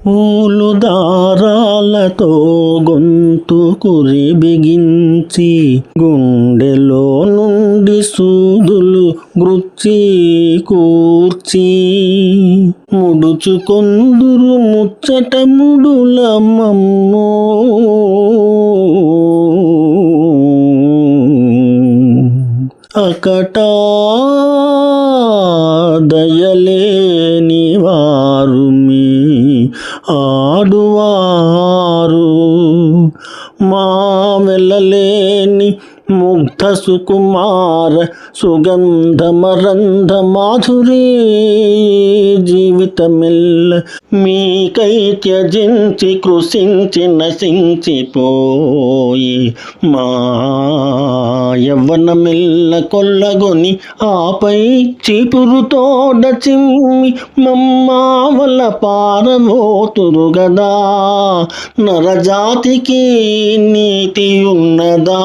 పూలు దారాలతో గొంతు కురి బిగించి గుండెలో నుండి సూదులు గృచ్చి కూర్చి ముడుచుకొందురు ముచ్చట ముడులమమ్మో. అకటా దయలేని వారు మీ ఆడువారు, మా వెళ్ళలేని ముగ్ధ సుకుమార సుగంధ మరంధ మాధురీ జీవితమిల్ల మీకై త్యజించి కృషించి నశించిపోయి మా యవ్వనమిల్ల కొల్లగొని ఆపై చీపురుతోడ చిమ్మి మమ్మావల పారబోతురు గదా. నరజాతికి నీతి ఉన్నదా?